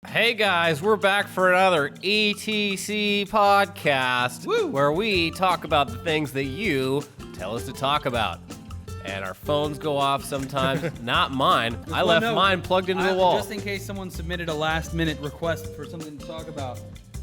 Hey guys, we're back for another ETC podcast where we talk about the things that you tell us to talk about. And our phones go off sometimes. Not mine. I left mine plugged into the wall. Just in case someone submitted a last-minute request for something to talk about.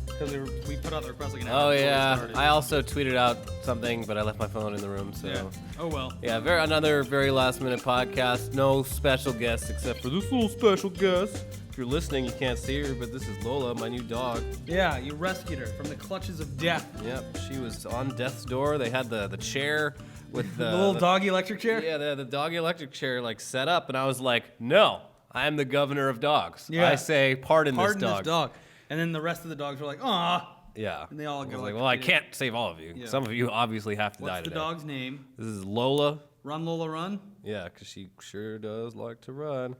Because we put out the request like an hour before we started. I also tweeted out something, but I left my phone in the room, so... Yeah. Oh, well. Yeah, another very last-minute podcast. No special guests except for this little special guest. If you're listening, you can't see her, but this is Lola, my new dog. Yeah, you rescued her from the clutches of death. Yep, she was on death's door. They had the chair with the little doggy electric chair? Yeah, the doggy electric chair like set up, and I was like, no, I am the governor of dogs. Yeah. I say, pardon this dog. And then the rest of the dogs were like, "Aw." Yeah. And they all go like, well, I can't save all of you. Yeah. Some of you obviously have to die today. What's the dog's name? This is Lola. Run, Lola, run? Yeah, because she sure does like to run.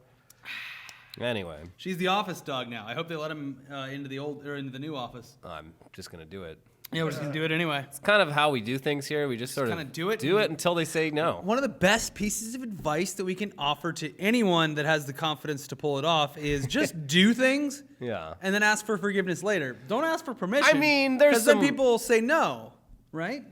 Anyway. She's the office dog now. I hope they let him into the new office. I'm just going to do it. Yeah, we're just going to do it anyway. It's kind of how we do things here. We just sort of do it until they say no. One of the best pieces of advice that we can offer to anyone that has the confidence to pull it off is just do things and then ask for forgiveness later. Don't ask for permission. I mean, there's some people will say no, right?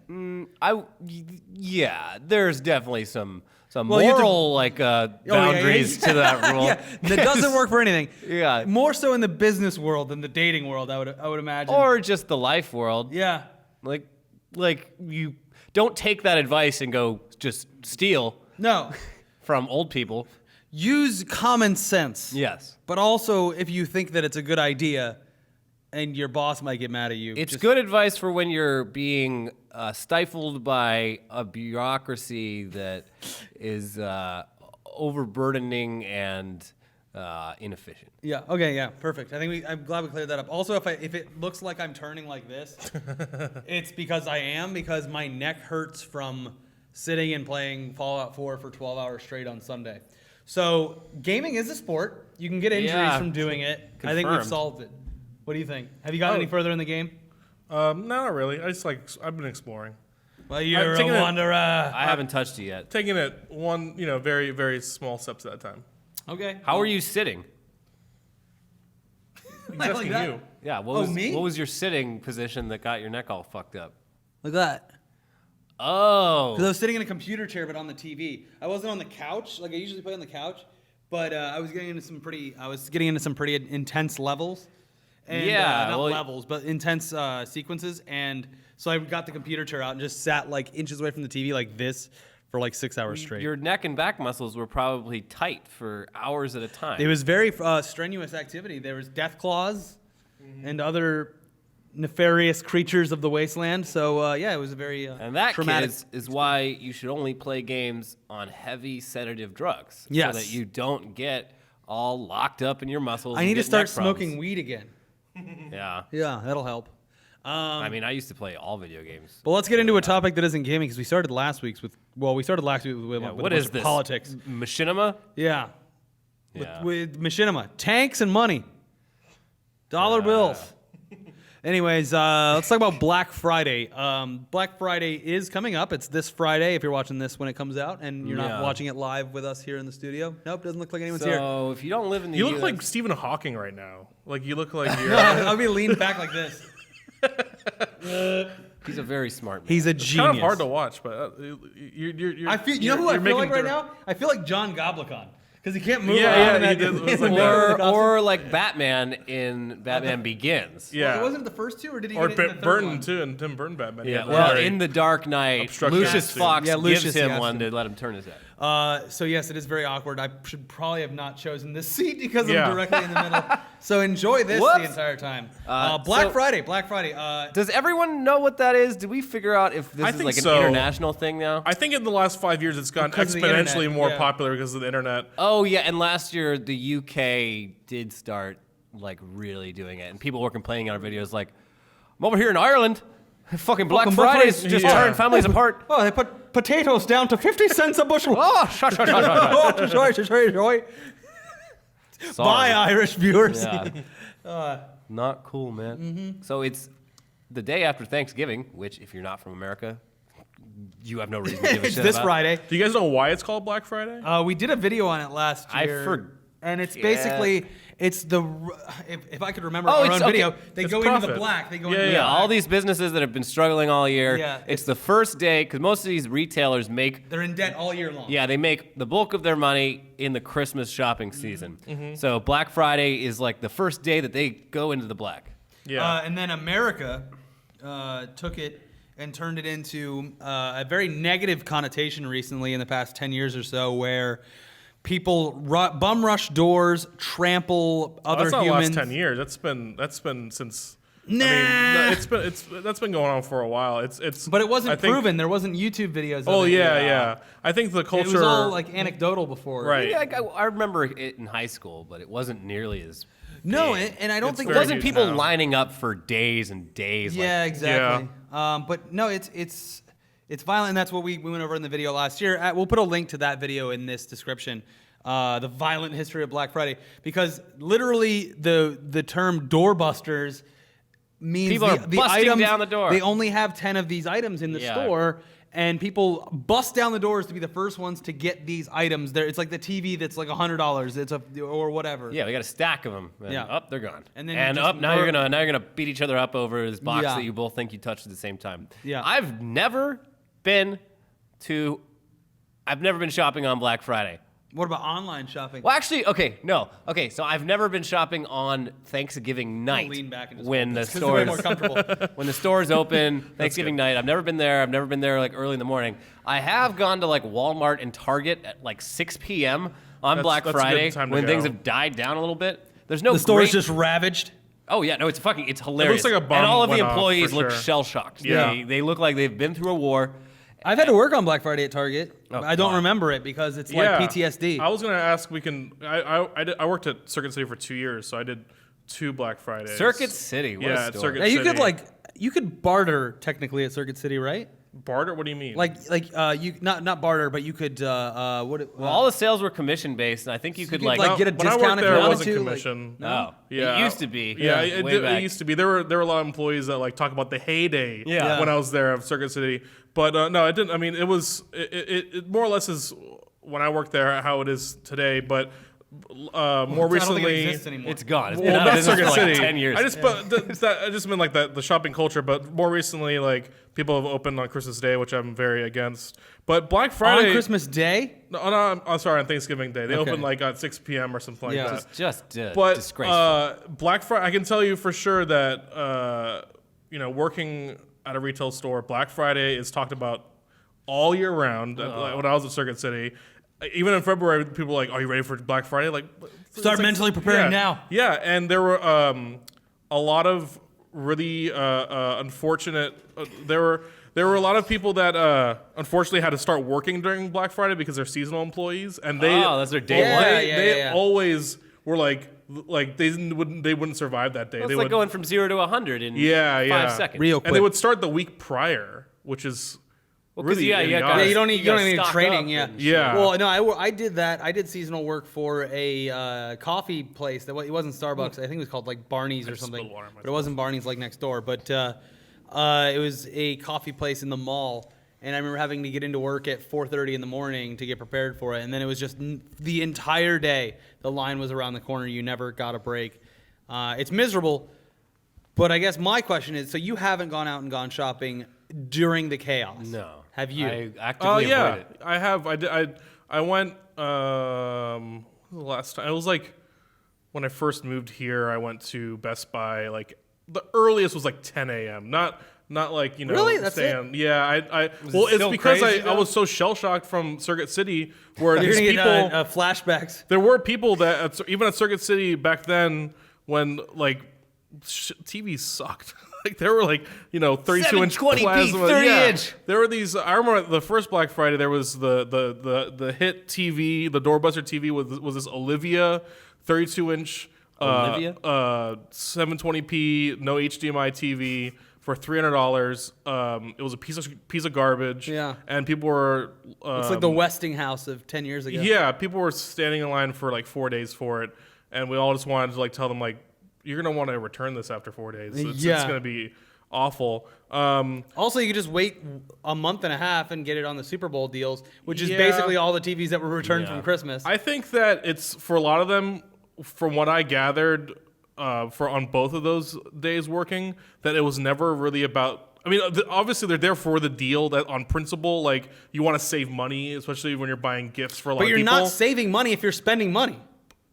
Yeah, there's definitely some moral boundaries to that rule. Yeah, that doesn't work for anything. Yeah, more so in the business world than the dating world, I would imagine, or just the life world. Yeah, like you don't take that advice and go just steal. No, from old people. Use common sense. Yes, but also if you think that it's a good idea. And your boss might get mad at you. It's good advice for when you're being stifled by a bureaucracy that is overburdening and inefficient. Yeah. Okay. Yeah. Perfect. I think I'm glad we cleared that up. Also, if it looks like I'm turning like this, it's because I am, because my neck hurts from sitting and playing Fallout 4 for 12 hours straight on Sunday. So gaming is a sport. You can get injuries from doing it. Confirmed. I think we've solved it. What do you think? Have you gotten any further in the game? No, not really. I've been exploring. Well, you're a wanderer. I haven't touched it yet. Taking it one, very, very small steps at a time. Okay. How are you sitting? He's asking you. Yeah. What was your sitting position that got your neck all fucked up? Like that. Oh. Because I was sitting in a computer chair, but on the TV. I wasn't on the couch like I usually play on the couch, but I was getting into some pretty intense levels. And, levels, but intense sequences. And so I got the computer chair out and just sat like inches away from the TV like this for like 6 hours straight. Your neck and back muscles were probably tight for hours at a time. It was very strenuous activity. There was death claws and other nefarious creatures of the wasteland. So, it was a very and that, traumatic. Kids, is why you should only play games on heavy sedative drugs. Yes. So that you don't get all locked up in your muscles. I need to start smoking weed again. Yeah. Yeah, that'll help. I mean, I used to play all video games. But let's get into a topic that isn't gaming, because we started last week with what is this? Politics. Machinima? Yeah. With machinima. Tanks and money. Dollar bills. Anyways, let's talk about Black Friday. Black Friday is coming up. It's this Friday if you're watching this when it comes out and you're not watching it live with us here in the studio. Nope, doesn't look like anyone's here. So if you don't live in the You US, look like Stephen Hawking right now. Like you look like you're... I'll be leaned back like this. He's a very smart man. He's a It's genius. kind of hard to watch, but you're I feel, you know who I feel like right now? I feel like John Goblikon. Because he can't move Yeah, around. he did. It was like or like Batman in Batman Begins. Yeah. Well, wasn't it the first two, or did he Or get it in the third Burton, one? too, and Tim Burton Batman. Yeah, well, in The Dark Knight, obstructive Lucius suit. Fox Yeah, gives Lucius him has one to. to let him turn his head. So yes, it is very awkward. I should probably have not chosen this seat because I'm directly in the middle. So enjoy this the entire time. Black Friday. Does everyone know what that is? Did we figure out if this is like an international thing now? I think in the last 5 years it's gotten Because of the exponentially internet, more yeah. popular because of the internet. Oh yeah, and last year the UK did start like really doing it, and people were complaining on our videos like, "I'm over here in Ireland, fucking Black Friday's just tearing families apart." Oh, they put potatoes down to 50 cents a bushel. Oh, shut. Oh, sorry. Bye, Irish viewers. Yeah. Not cool, man. So it's the day after Thanksgiving, which if you're not from America, you have no reason to give a It's shit this about. Friday. Do you guys know why it's called Black Friday? We did a video on it last year. And it's basically, it's the, if I could remember our own video, they go into the black. They go into the black. All these businesses that have been struggling all year, it's the first day, because most of these retailers they're in debt all year long. Yeah, they make the bulk of their money in the Christmas shopping season. Mm-hmm. So Black Friday is like the first day that they go into the black. Yeah. And then America took it and turned it into a very negative connotation recently in the past 10 years or so, where people bum rush doors, trample other humans. That's not the last 10 years. That's been since. Nah. I mean, that's been going on for a while. But it wasn't proven. There wasn't YouTube videos. Oh yeah. I think the culture. It was all like anecdotal before. Right. Yeah, I remember it in high school, but it wasn't nearly as. No, and I don't think it wasn't people lining up for days and days. Yeah, exactly. Yeah. But no, it's violent, and that's what we went over in the video last year. We'll put a link to that video in this description. The violent history of Black Friday, because literally the term doorbusters means people are busting items, down the door. They only have 10 of these items in the store. And people bust down the doors to be the first ones to get these items. It's like the TV that's like $100. Or whatever. Yeah, we got a stack of them. And they're gone. And then now you're gonna beat each other up over this box that you both think you touched at the same time. Yeah. I've never been shopping on Black Friday. What about online shopping? Well, actually, okay. So I've never been shopping on Thanksgiving night lean back and just when the stores way more comfortable. When the stores open Thanksgiving night. I've never been there. I've never been there like early in the morning. I have gone to like Walmart and Target at like 6 p.m. on Black Friday when things have died down a little bit. There's no the store's just ravaged. Oh yeah, no, it's hilarious. It looks like a bomb and all of the went off, employees for look sure. shell shocked. Yeah. They look like they've been through a war. I've had to work on Black Friday at Target. I don't remember it because it's like PTSD. I was gonna ask. I worked at Circuit City for 2 years, so I did 2 Black Fridays. Circuit City, what a store. Circuit now, City. you could barter technically at Circuit City, right? Barter? What do you mean? You not barter, but you could Well, all the sales were commission based, and I think you could get a when I discount worked if there, you it wanted wasn't to. commission. No, Yeah. it used to be. Yeah, way it used to be. There were a lot of employees that like talk about the heyday when I was there of Circuit City. But no, it didn't. I mean, it more or less is when I worked there how it is today. But more recently, I don't think it exists anymore. It's gone. It's well, been out of that's business Circuit for like City. 10 years. I just meant like the shopping culture. But more recently, like people have opened on Christmas Day, which I'm very against. But Black Friday on Christmas Day. No, I'm sorry, on Thanksgiving Day. They open like at 6 p.m. or something like that. It's just But disgraceful. Black Friday, I can tell you for sure that working at a retail store, Black Friday is talked about all year round. When I was at Circuit City, even in February, people were like, "Are you ready for Black Friday?" Like, start mentally preparing now. Yeah, and there were a lot of really unfortunate. There were a lot of people that unfortunately had to start working during Black Friday because they're seasonal employees, and that's their day one. They always were like they wouldn't survive that day. It's they like would, going from 0 to 100 in 5 seconds. Real quick. and they would start the week prior, which is really you idiotic. don't need any stock training. up Yeah. Well, no, I did that. I did seasonal work for a coffee place that it wasn't Starbucks. I think it was called like Barney's or something. spilled water on But it wasn't Barney's like next door. But it was a coffee place in the mall. And I remember having to get into work at 4:30 in the morning to get prepared for it. And then it was just the entire day. The line was around the corner. You never got a break. It's miserable. But I guess my question is, so you haven't gone out and gone shopping during the chaos? No. Have you? I actively avoid it. I have. I went the last time. It was like when I first moved here. I went to Best Buy. Like the earliest was like 10 a.m. Not like Really? That's saying, yeah. Well, it's because crazy, I was so shell shocked from Circuit City where You're these going to people get flashbacks. there were people that even at Circuit City back then when like TVs sucked. Like there were like 32-inch 720p, plasma, 30-inch. There were these. I remember the first Black Friday. There was the hit TV, the doorbuster TV was this Olivia 32-inch Olivia? 720p no HDMI TV for $300. It was a piece of garbage. Yeah. And people were. It's like the Westinghouse of 10 years ago. Yeah, people were standing in line for like 4 days for it, and we all just wanted to like tell them like, you're gonna want to return this after 4 days. It's gonna be awful. Also, you could just wait a month and a half and get it on the Super Bowl deals, which is basically all the TVs that were returned from Christmas. I think that it's for a lot of them, from what I gathered, for on both of those days working, that it was never really about. I mean, obviously they're there for the deal. That on principle, like you want to save money, especially when you're buying gifts for a lot of people. But you're not saving money if you're spending money.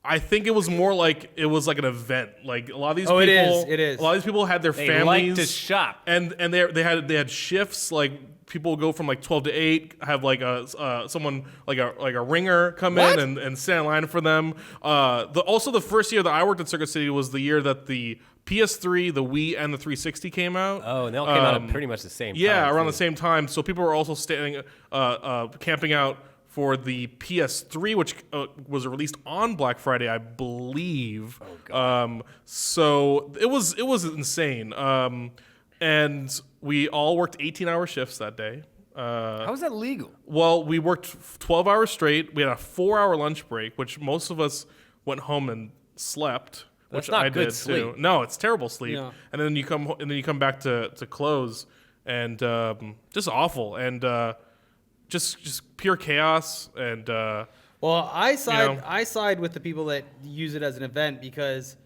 I think it was more like it was like an event. Like a lot of these people, it is. A lot of these people had their They families like to shop, and they had shifts. Like people go from like 12 to 8, have like someone like a ringer come in and stand in line for them. Also the first year that I worked at Circuit City was the year that the PS3, the Wii, and the 360 came out. Oh, and they all came out at pretty much the same time. Yeah, around the same time. So people were also standing, camping out for the PS3, which was released on Black Friday, I believe. Oh, God. So it was insane. And we all worked 18-hour shifts that day. How is that legal? Well, we worked 12 hours straight. We had a 4-hour lunch break, which most of us went home and slept. That's which not I good did sleep. too. No, it's terrible sleep. Yeah. And then you come back to close, and just awful, and just pure chaos. And Well, I side with the people that use it as an event because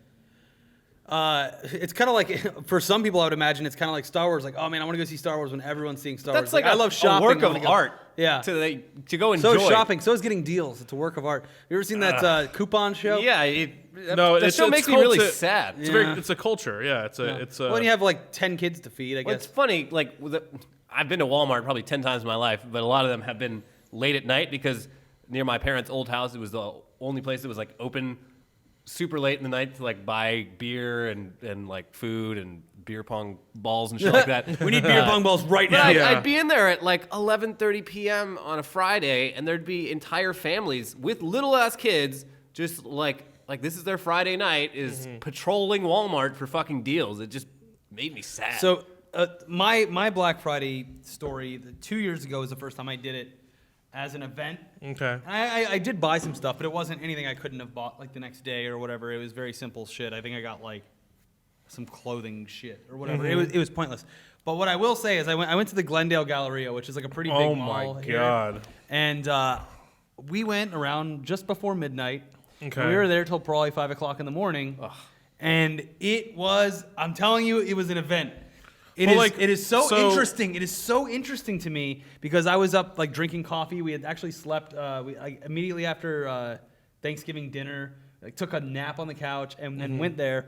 it's kind of like, for some people I would imagine it's kind of like Star Wars. Like, oh man, I want to go see Star Wars when everyone's seeing Star Wars. That's like I love shopping. a work I of wanna go- art. Yeah. To go enjoy. So is shopping. So is getting deals. It's a work of art. You ever seen that coupon show? Yeah. No, that show makes me really sad. it's a culture. Yeah, it's a. When you have like 10 kids to feed, I Well, guess. it's funny. Like I've been to Walmart probably 10 times in my life, but a lot of them have been late at night because near my parents' old house, it was the only place that was like open super late in the night to like buy beer and like food and beer pong balls and shit like that. We need beer pong balls right But now. I'd be in there at like 11:30 p.m. on a Friday, and there'd be entire families with little ass kids just like this is their Friday night, is patrolling Walmart for fucking deals. It just made me sad. So my Black Friday story 2 years ago was the first time I did it as an event. Okay. I did buy some stuff, but it wasn't anything I couldn't have bought like the next day or whatever. It was very simple shit. I think I got like some clothing shit or whatever. It was pointless. But what I will say is I went to the Glendale Galleria, which is like a pretty big mall. Oh my here. God. And we went around just before midnight. Okay. We were there till probably 5 o'clock in the morning. Ugh. And it was, I'm telling you, it was an event. It is so interesting. It is so interesting to me because I was up like drinking coffee. We had actually slept immediately after Thanksgiving dinner. I took a nap on the couch and then went there.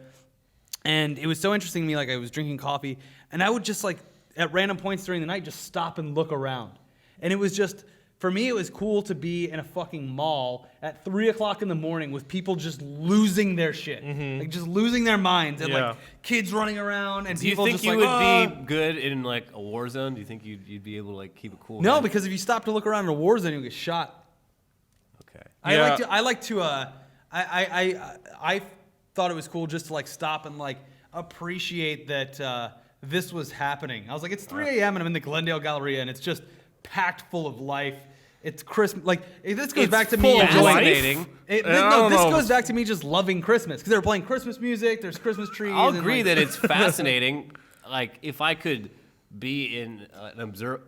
And it was so interesting to me. Like I was drinking coffee, and I would just like at random points during the night just stop and look around. And it was just, for me, it was cool to be in a fucking mall at 3 o'clock in the morning with people just losing their shit, like just losing their minds, and like kids running around, and do you people think just you like, would be good in like a war zone? Do you think you'd be able to like keep it cool? No, head? because if you stop to look around in a war zone, you'll get shot. Okay. I thought it was cool just to like stop and like appreciate that this was happening. I was like, it's 3 a.m. and I'm in the Glendale Galleria and it's just packed full of life. It's Christmas. Like this goes back to me fascinating. This goes back to me just loving Christmas because they were playing Christmas music. There's Christmas trees. I'll agree that it's fascinating. Like if I could be in an observer.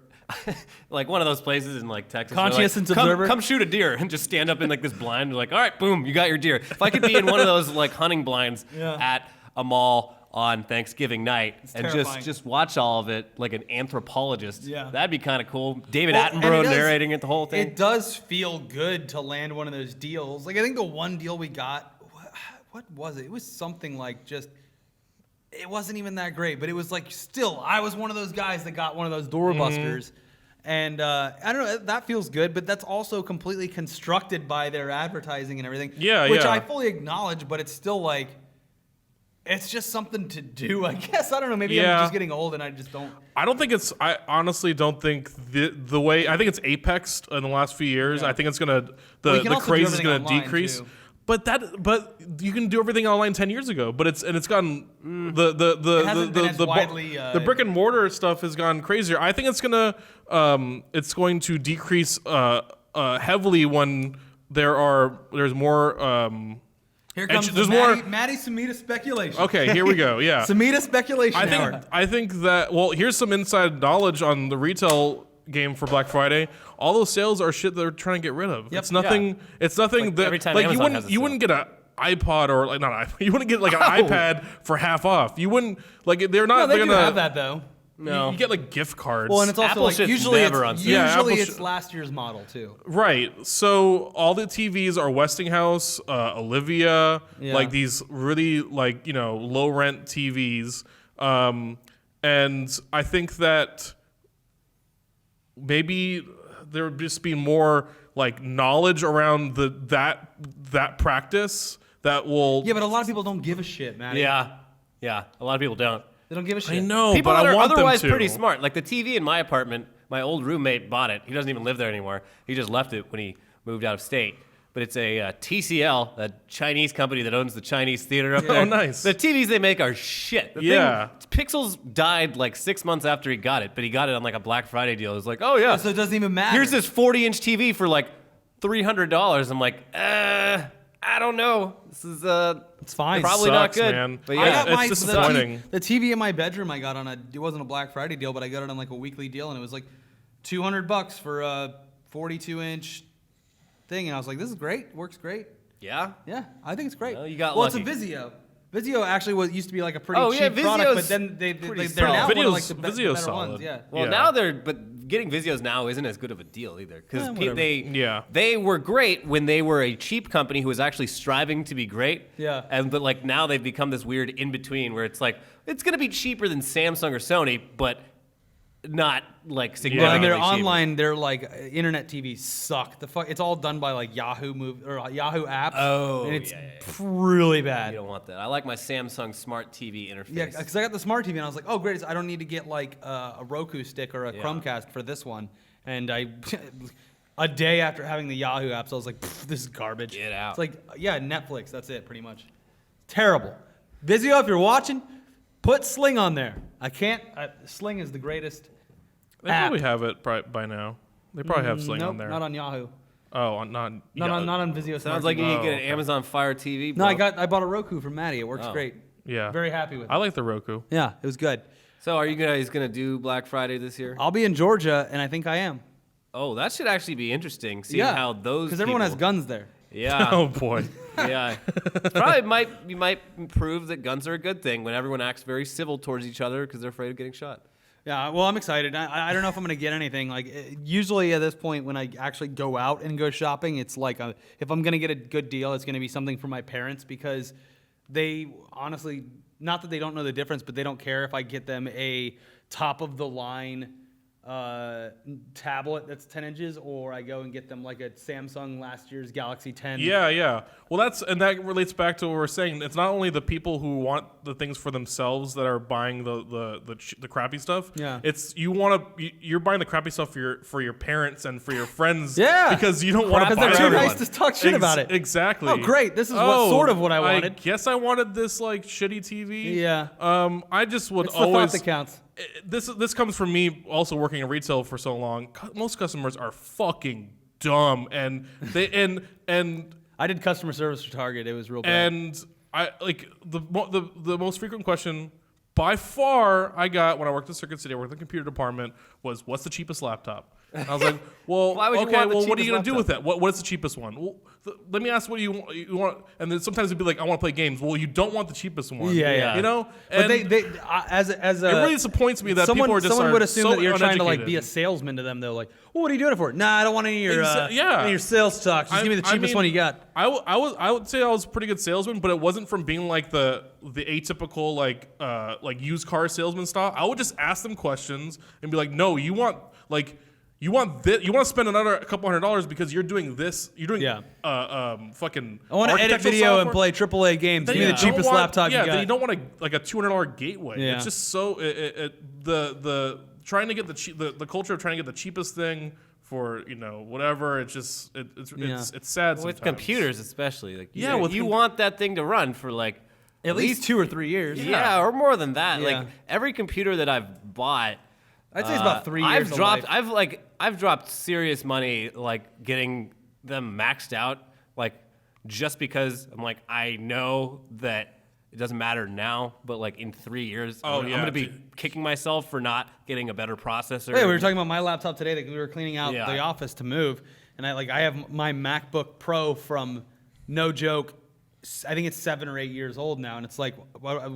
Like one of those places in like Texas. Conscientious like, observer. Come shoot a deer and just stand up in like this blind. Like, all right, boom, you got your deer. If I could be in one of those like hunting blinds at a mall on Thanksgiving night and just watch all of it like an anthropologist, that'd be kind of cool. David Attenborough narrating it the whole thing. It does feel good to land one of those deals. Like I think the one deal we got, what was it? It was something like just. It wasn't even that great, but it was like still, I was one of those guys that got one of those doorbusters. And I don't know, that feels good, but that's also completely constructed by their advertising and everything. Which I fully acknowledge, but it's still like, it's just something to do, I guess. I don't know, maybe I'm just getting old and I just don't. I honestly don't think the way, I think it's apexed in the last few years. I think it's going to, the craze is going to decrease. Too. But you can do everything online 10 years ago. But it's gotten the brick and mortar stuff has gone crazier. I think it's going to decrease heavily when there's more Here comes there's Maddie Samita speculation. Okay, here we go. Yeah. Samita speculation. I think that, well, here's some inside knowledge on the retail game for Black Friday. All those sales are shit they're trying to get rid of. Yep. It's nothing. It's nothing Like, that every time like Amazon has a you sale. wouldn't get an iPod or like not an iPod. You wouldn't get like an iPad for half off. You wouldn't like they're not. No, they they're do gonna have that though. No. You get like gift cards. Well, and it's also Apple like shit's usually never on it's sale. Yeah, usually Apple it's last year's model too. right. So all the TVs are Westinghouse, Olivia, Yeah. like these really like low rent TVs, and I think that maybe there would just be more like knowledge around that practice that will. Yeah, but a lot of people don't give a shit, Maddie. Yeah. A lot of people don't. They don't give a shit. I know, People but that I are want otherwise them to. pretty smart. Like the TV in my apartment, my old roommate bought it. He doesn't even live there anymore. He just left it when he moved out of state. But it's a TCL, a Chinese company that owns the Chinese theater up there. Oh, nice. The TVs they make are shit. The Yeah. thing, Pixels died like 6 months after he got it, but he got it on like a Black Friday deal. It was like, oh yeah, So it doesn't even matter. here's this 40-inch TV for like $300. I'm like, I don't know. This is It's fine. probably not Sucks, good. man. But I yeah, got it's my disappointing. The TV in my bedroom I got on it wasn't a Black Friday deal, but I got it on like a weekly deal, and it was like $200 for a 42-inch thing, and I was like, this is great, works great. yeah. Yeah, I think it's great. Well, you got well, lucky. it's a Vizio. Vizio actually used to be like a pretty Oh, yeah, cheap product, Vizio's but then they're pretty now solid. one of like the Vizio's better solid. ones. Yeah. Well, Yeah. now but getting Vizios now isn't as good of a deal either because whatever. they were great when they were a cheap company who was actually striving to be great. Yeah. But like now they've become this weird in between where it's like it's gonna be cheaper than Samsung or Sony, but not like Yeah, significantly and their cheaper. online, their like internet TVs suck. It's all done by like Yahoo Yahoo apps. Oh, and it's yeah. really bad. You don't want that. I like my Samsung Smart TV interface. Yeah, because I got the smart TV and I was like, oh great, I don't need to get like a Roku stick or a Yeah. Chromecast for this one. And a day after having the Yahoo apps, I was like, this is garbage. Get out. It's like, yeah, Netflix. That's it, pretty much. Terrible. Vizio, if you're watching, put Sling on there. I can't. Sling is the greatest. They probably have it by now. They probably have Sling nope, on there. not on Yahoo. Oh, not Not on Vizio. Sounds Smart like you TV. need to get an okay. Amazon Fire TV. No, bro. I bought a Roku from Maddie. It works Oh. great. Yeah. Very happy with it. I like the Roku. Yeah, it was good. So are you guys gonna do Black Friday this year? I'll be in Georgia, and I think I am. Oh, that should actually be interesting. Seeing how those because everyone has people- guns there. Yeah. Oh boy. Yeah, you might prove that guns are a good thing when everyone acts very civil towards each other because they're afraid of getting shot. Yeah, well, I'm excited. I don't know if I'm going to get anything. Like, usually at this point, when I actually go out and go shopping, it's like if I'm going to get a good deal, it's going to be something for my parents because they honestly, not that they don't know the difference, but they don't care if I get them a top of the line tablet that's 10 inches, or I go and get them like a Samsung last year's Galaxy 10. Yeah. Well, that relates back to what we're saying. It's not only the people who want the things for themselves that are buying the crappy stuff. Yeah. It's you're buying the crappy stuff for your parents and for your friends. Yeah. Because you don't want to Because buy they're too everyone. nice to talk shit about it. Exactly. Oh, great. This is sort of what I wanted. I guess I wanted this like shitty TV. Yeah. I just would It's the thought always. that counts. This comes from me also working in retail for so long. Most customers are fucking dumb, and they and I did customer service for Target. It was real bad. and I like the most frequent question by far I got when I worked at Circuit City, I worked in the computer department, was what's the cheapest laptop? And I was like, well, Why would you okay, want the well, what are you cheapest gonna do with that? What is the cheapest one? Well, let me ask what you want. And then sometimes it'd be like, I want to play games. Well, you don't want the cheapest one. Yeah. You know, But and they as a it really disappoints me that someone, people are just someone would assume so that you're trying to like uneducated. be a salesman to them. They're like, well, what are you doing it for? Nah, I don't want any of your Yeah. any of your sales talk. Just give me the cheapest one you got. I would say I was a pretty good salesman, but it wasn't from being like the atypical like used car salesman style. I would just ask them questions and be like, no, you want this, you want to spend a couple $100 because you're doing this. You're doing fucking. I want to edit architectural video and software. play AAA games. Then Give me you the don't cheapest want- laptop you got. then you don't want a $200 gateway. Yeah. It's just so the trying to get the culture of trying to get the cheapest thing for whatever. It's just it's sad. With sometimes. computers, especially, like Yeah, with you com- want that thing to run for like At least 2 or 3 years. yeah, or more than that. Yeah. Like every computer that I've bought, I'd say it's about 3 years. I've dropped serious money like getting them maxed out. Like just because I'm like, I know that it doesn't matter now, but like in 3 years, I'm going to be kicking myself for not getting a better processor. Wait, we were talking about my laptop today that we were cleaning out the office to move, and I have my MacBook Pro from, no joke, I think it's 7 or 8 years old now, and it's like,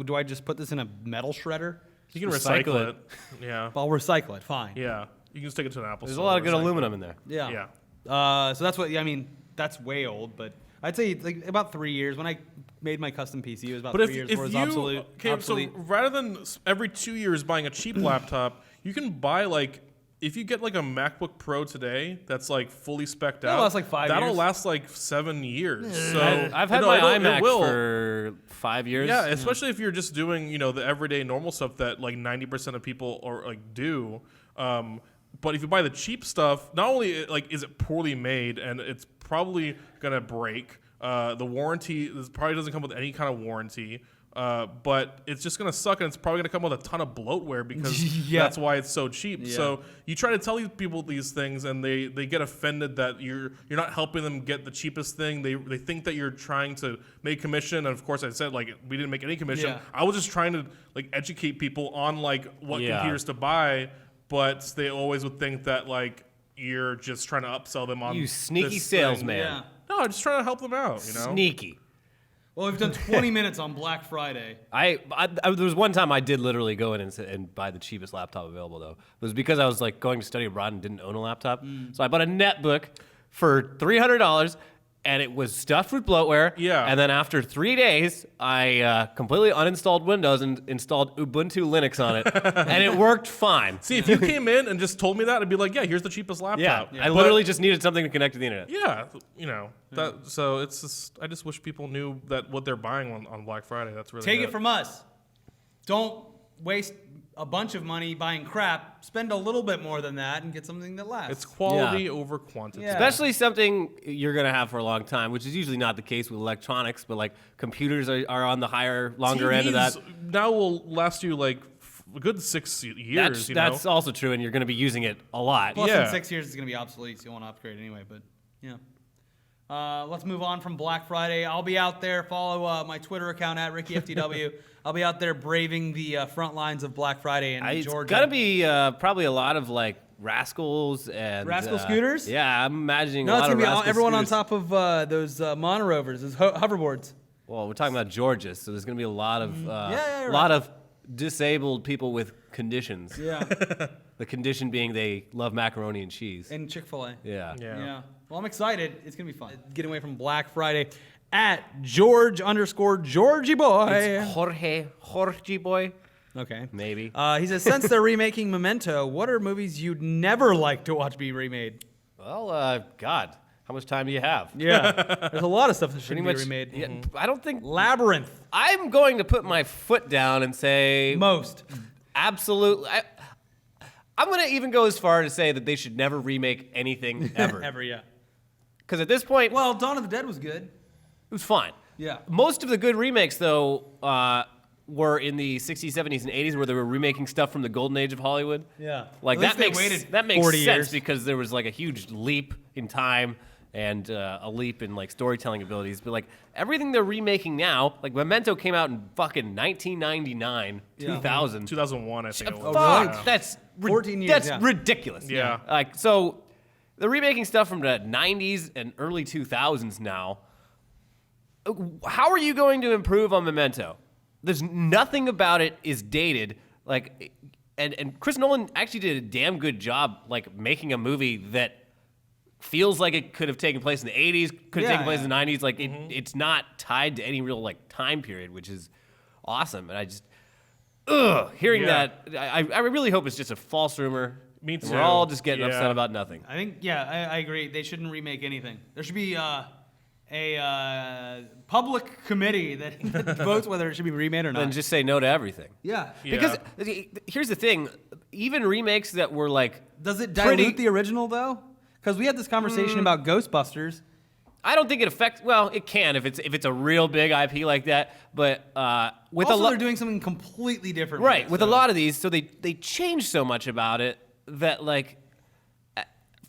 do I just put this in a metal shredder? You can recycle it. Yeah. I'll recycle it. Fine. Yeah. You can stick it to an Apple. There's a lot of good aluminum in there. Yeah. So that's what. I mean, that's way old, but I'd say like about 3 years. When I made my custom PC, it was about 3 years before it was obsolete. So rather than every 2 years buying a cheap laptop, you can buy like, if you get like a MacBook Pro today that's like fully spec'd out, that'll last like 5 years. That'll last like 7 years. So I've had my iMac for 5 years. Yeah, especially if you're just doing, you know, the everyday normal stuff that like 90% of people are like do. But if you buy the cheap stuff, not only like is it poorly made and it's probably gonna break. The warranty probably doesn't come with any kind of warranty. But it's just gonna suck, and it's probably gonna come with a ton of bloatware because that's why it's so cheap. Yeah. So you try to tell these people these things, and they get offended that you're not helping them get the cheapest thing. They think that you're trying to make commission, and of course I said like we didn't make any commission. Yeah. I was just trying to like educate people on like what computers to buy, but they always would think that like you're just trying to upsell them on you sneaky salesman. Yeah. No, I'm just trying to help them out. You know, sneaky. Well, we've done 20 minutes on Black Friday. There was one time I did literally go in and buy the cheapest laptop available, though. It was because I was like going to study abroad and didn't own a laptop. So I bought a netbook for $300, and it was stuffed with bloatware. Yeah. And then after 3 days, I completely uninstalled Windows and installed Ubuntu Linux on it, and it worked fine. See, if you came in and just told me that, I'd be like, yeah, here's the cheapest laptop. Yeah. I literally just needed something to connect to the internet. Yeah, you know. So it's just, I just wish people knew that what they're buying on Black Friday. That's really Take good. it from us. Don't waste a bunch of money buying crap. Spend a little bit more than that and get something that lasts. It's quality over quantity. Yeah. Especially something you're going to have for a long time, which is usually not the case with electronics, but like computers are on the longer end of that. Now will last you like a good 6 years. That's also true, and you're going to be using it a lot. Plus, in 6 years, it's going to be obsolete, so you want to upgrade anyway, but yeah. Let's move on from Black Friday. I'll be out there. Follow my Twitter account at RickyFTW. I'll be out there braving the front lines of Black Friday in Georgia. It's got to be probably a lot of like rascals and rascal scooters. Yeah, I'm imagining no, a lot of rascal No, it's gonna be everyone scooters. on top of those monorovers, those hoverboards. Well, we're talking about Georgia, so there's gonna be a lot of right. of disabled people with conditions. Yeah. The condition being they love macaroni and cheese. And Chick-fil-A. Yeah. Well, I'm excited. It's going to be fun. Getting away from Black Friday at George_Georgie Boy. It's Jorge Boy. Okay. Maybe. He says, since they're remaking Memento, what are movies you'd never like to watch be remade? Well, God, how much time do you have? Yeah. There's a lot of stuff that shouldn't be remade. Yeah, I don't think... Labyrinth. I'm going to put my foot down and say... Most. Absolutely. I'm going to even go as far to say that they should never remake anything ever. Ever, yeah. Because at this point... Well, Dawn of the Dead was good. It was fine. Yeah. Most of the good remakes, though, were in the 60s, 70s, and 80s where they were remaking stuff from the golden age of Hollywood. Yeah. Like At that least makes 40 sense years. because there was like a huge leap in time and a leap in like storytelling abilities. But like everything they're remaking now, like Memento came out in fucking 1999, 2000. 2001, I think it was. Fuck, Yeah. that's 14 years, That's yeah. ridiculous. Yeah. Like so, they're remaking stuff from the 90s and early 2000s now. How are you going to improve on Memento? There's nothing about it is dated. Like, and Chris Nolan actually did a damn good job, like making a movie that feels like it could have taken place in the 80s, could have taken place in the 90s. Like, it's not tied to any real like time period, which is awesome. And I just, hearing that, I really hope it's just a false rumor. Me too. And we're all just getting upset about nothing. I think, I agree. They shouldn't remake anything. There should be a public committee that votes whether it should be remade or not. And just say no to everything. Yeah. Because here's the thing, even remakes that were like... Does it dilute the original, though? Because we had this conversation about Ghostbusters. I don't think it affects... Well, it can if it's a real big IP like that, but with also, they're doing something completely different. Right, with a lot of these, so they change so much about it that, like...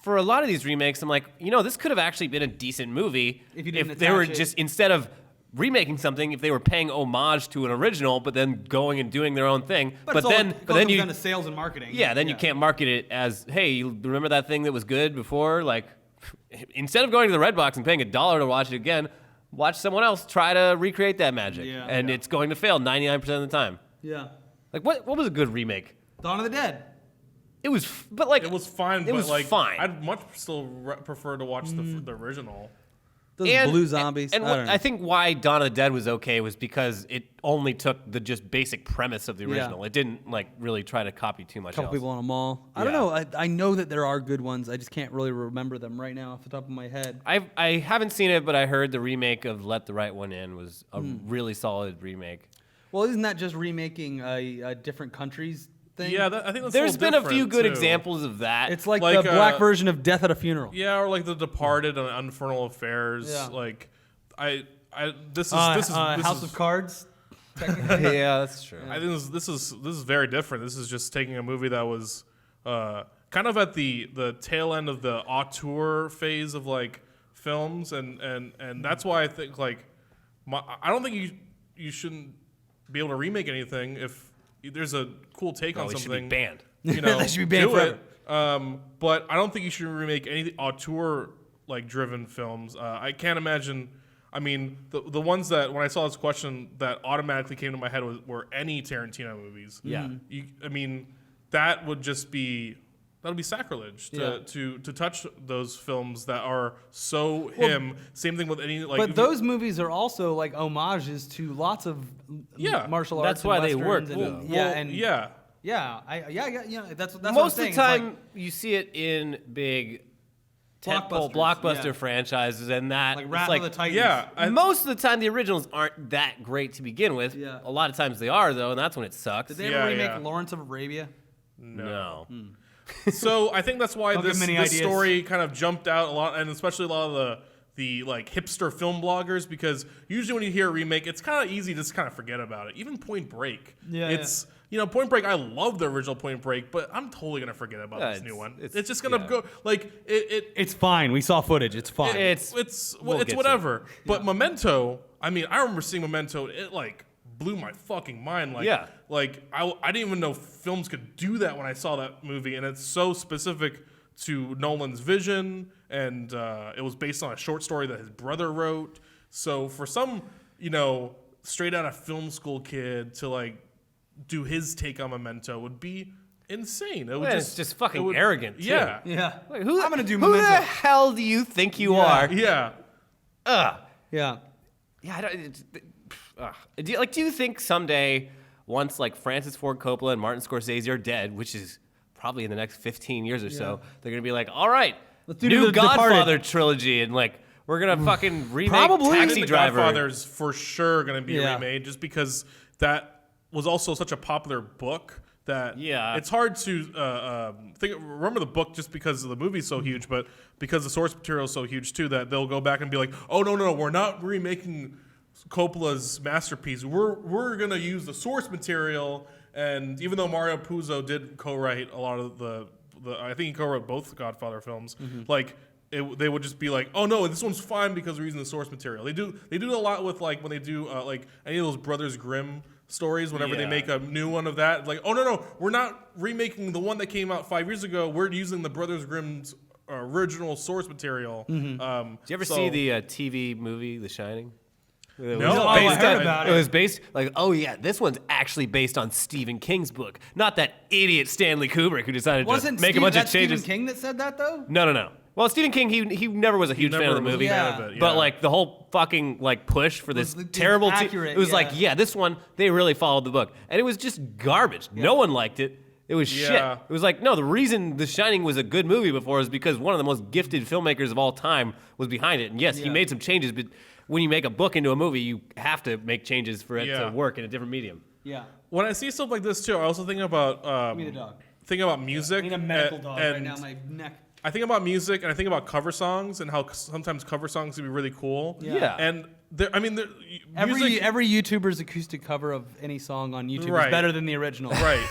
for a lot of these remakes, I'm like, this could have actually been a decent movie If you didn't they were attach it. just, instead of remaking something, if they were paying homage to an original, but then going and doing their own thing. But then you kind of sales and marketing. you can't market it as, hey, you remember that thing that was good before? Like, instead of going to the Redbox and paying $1 to watch it again, watch someone else try to recreate that magic, and it's going to fail 99% of the time. Yeah. Like, what was a good remake? Dawn of the Dead. It was, but like, It was fine. It was fine. I'd much still prefer to watch the original. Those blue zombies. And I don't know. I think why Dawn of the Dead was okay was because it only took the just basic premise of the original. It didn't like really try to copy too much a couple else. people in a mall. I don't know. I know that there are good ones. I just can't really remember them right now off the top of my head. I haven't seen it, but I heard the remake of Let the Right One In was a really solid remake. Well, isn't that just remaking a different country's thing? Yeah, I think that's There's been a few good too. examples of that. It's like the black version of Death at a Funeral. Yeah, or like The Departed and Infernal Affairs. Yeah. Like, this is House of Cards. Technically. yeah, that's true. I think this is very different. This is just taking a movie that was kind of at the tail end of the auteur phase of like films, and that's why I think like I don't think you shouldn't be able to remake anything if there's a cool take on They something. should be banned. They should be banned do forever. it. But I don't think you should remake any auteur like driven films. I can't imagine. I mean, the ones that when I saw this question that automatically came to my head were any Tarantino movies. Yeah. I mean, that would be sacrilege Yeah. to touch those films that are so him. Same thing with any like. But those movies are also like homages to lots of martial arts. That's why they work, And, though. yeah. That's what I'm Most saying. of the time, you see it in big tentpole blockbuster yeah. franchises, and that Like it's Wrath of the Titans. Yeah, most of the time, the originals aren't that great to begin with. Yeah. A lot of times they are, though, and that's when it sucks. Did they Yeah, ever remake yeah. Lawrence of Arabia? No. So I think that's why Don't give this them any ideas. story kind of jumped out a lot, and especially a lot of the like hipster film bloggers, because usually when you hear a remake, it's kind of easy to just kind of forget about it. Even Point Break, it's Point Break. I love the original Point Break, but I'm totally gonna forget about this new one. It's just gonna go like it. It's fine. We saw footage. It's fine. It's we'll get to whatever. But Memento, I mean, I remember seeing Memento. It like blew my fucking mind. Like, Yeah. like I didn't even know films could do that when I saw that movie, and it's so specific to Nolan's vision, and it was based on a short story that his brother wrote. So for some, straight out of film school kid to like do his take on Memento would be insane. It would It's just fucking arrogant, too. Yeah. yeah. Like, I'm gonna do Who Memento. the hell do you think you are? Yeah. Ugh. Yeah. Yeah, I don't. Do you think someday, once like Francis Ford Coppola and Martin Scorsese are dead, which is probably in the next 15 years or so, they're gonna be like, all right, Let's do new The Godfather Departed. trilogy, and like we're gonna fucking remake Probably. I Taxi think The Driver. Godfather's for sure going to be Yeah. remade, just because that was also such a popular book that it's hard to remember the book just because the movie's so huge, but because the source material is so huge too, that they'll go back and be like, oh no, we're not remaking Coppola's masterpiece. We're gonna use the source material. And even though Mario Puzo did co-write a lot of the I think he co-wrote both Godfather films, like. They would just be like, oh no, this one's fine because we're using the source material. They do a lot with like when they do like any of those Brothers Grimm stories. Whenever they make a new one of that, like, oh no, we're not remaking the one that came out 5 years ago. We're using the Brothers Grimm's original source material. Did you ever see the TV movie The Shining? No, I heard about It was based like, oh yeah, this one's actually based on Stephen King's book, not that idiot Stanley Kubrick who decided Wasn't to make a bunch of Stephen changes. King that said that though? No. Well, Stephen King, he never was a huge fan of the movie, but like the whole fucking like push for this terrible. accurate, It was like, this one they really followed the book, and it was just garbage. No one liked it. It was shit. Yeah. It was like, no, the reason The Shining was a good movie before is because one of the most gifted filmmakers of all time was behind it, and yes, he made some changes, but when you make a book into a movie, you have to make changes for it to work in a different medium. Yeah. When I see stuff like this too, I also think about Give me the dog. think about music. I need a medical dog right and now. My neck. I think about music and I think about cover songs and how sometimes cover songs can be really cool. Yeah. And music, Every YouTuber's acoustic cover of any song on YouTube is better than the original. Right.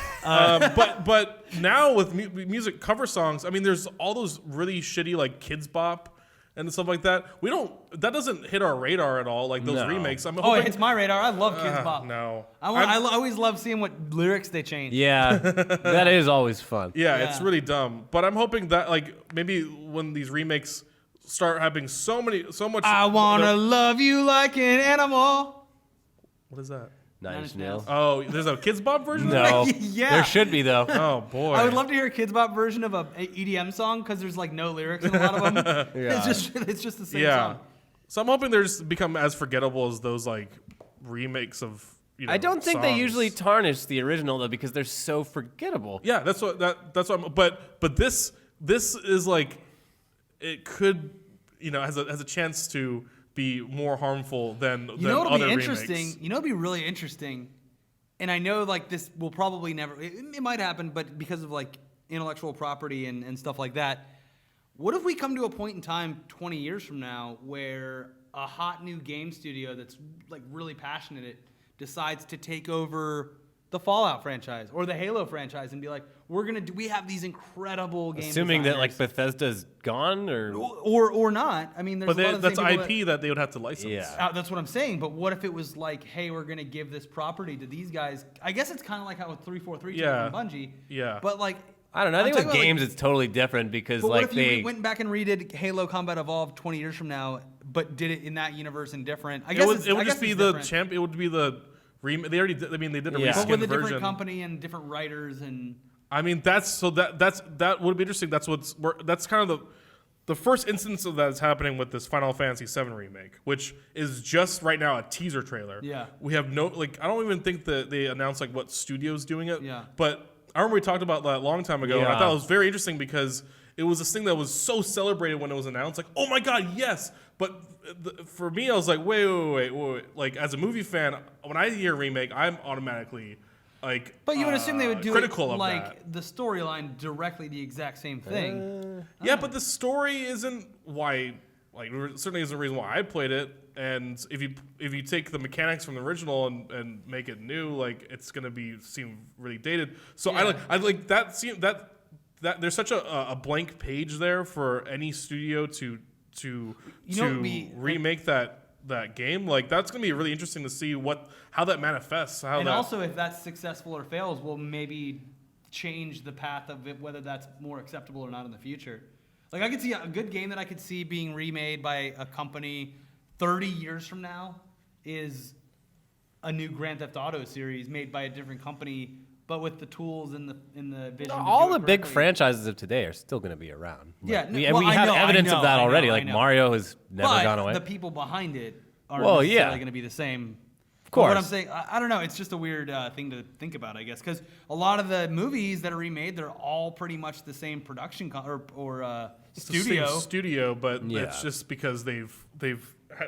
But now with music cover songs, I mean, there's all those really shitty like Kids Bop and stuff like that. That doesn't hit our radar at all. Like those remakes. It hits my radar. I love Kids Bop. No. I always love seeing what lyrics they change. Yeah, that is always fun. Yeah, it's really dumb. But I'm hoping that like maybe when these remakes start having so much. I wanna love you like an animal. What is that? Nine Inch Nails. Oh, there's a Kids Bop version? No. Yeah. There should be, though. Oh, boy. I would love to hear a Kids Bop version of a EDM song because there's like no lyrics in a lot of them. Yeah. It's just the same song. So I'm hoping there's become as forgettable as those like remakes of, I don't think they songs. usually tarnish the original, though, because they're so forgettable. Yeah, that's what but this is like, it could, has a chance to be more harmful than what'll other be remakes. interesting? You know what'd be really interesting? And I know like this will probably never, it might happen, but because of like intellectual property and stuff like that, what if we come to a point in time 20 years from now where a hot new game studio that's like really passionate decides to take over the Fallout franchise or the Halo franchise and be like, we have these incredible game Assuming designers. that like Bethesda's gone or not. I mean, there's But a lot of that's the same IP people that they would have to license. Yeah. that's what I'm saying. But what if it was like, hey, we're gonna give this property to these guys? I guess it's kind of like how 343 took from Bungie. Yeah. But like, I don't know. I think I'm with talking about, games it's totally different because but what like if you went back and redid Halo Combat Evolved 20 years from now, but did it in that universe and different? I guess it would just be the champ. It would be the remake. They already did. I mean, they did a Yeah. reskin but with a version. different company and different writers and. I mean, that would be interesting. That's kind of the first instance of that is happening with this Final Fantasy VII remake, which is just right now a teaser trailer. Yeah. We have no I don't even think that they announced like what studio's doing it. Yeah. But I remember we talked about that a long time ago, and I Yeah. thought it was very interesting because it was this thing that was so celebrated when it was announced, like, oh my god, yes. But for me, I was like, wait. Like as a movie fan, when I hear remake, I'm automatically like, But you would assume they would do critical it of like that. the storyline directly the exact same thing. Yeah, but the story isn't why. Like, certainly isn't the reason why I played it. And if you take the mechanics from the original and make it new, like it's gonna seem really dated. So Yeah. I like that. That there's such a blank page there for any studio to remake that game. Like that's gonna be really interesting to see how that manifests. Also, if that's successful or fails, will maybe change the path of it, whether that's more acceptable or not in the future. Like I could see a good game that I could see being remade by a company 30 years from now is a new Grand Theft Auto series made by a different company, but with the tools and the vision. all to the do it big correctly. franchises of today are still going to be around. Yeah, we I have know, evidence of that already. I Like know. Mario has never But gone away. the people behind it aren't Well, necessarily yeah. going to be the same. Of course. But what I'm saying, I don't know. It's just a weird thing to think about, I guess, because a lot of the movies that are remade, they're all pretty much the same production It's the same studio, but Yeah. it's just because they've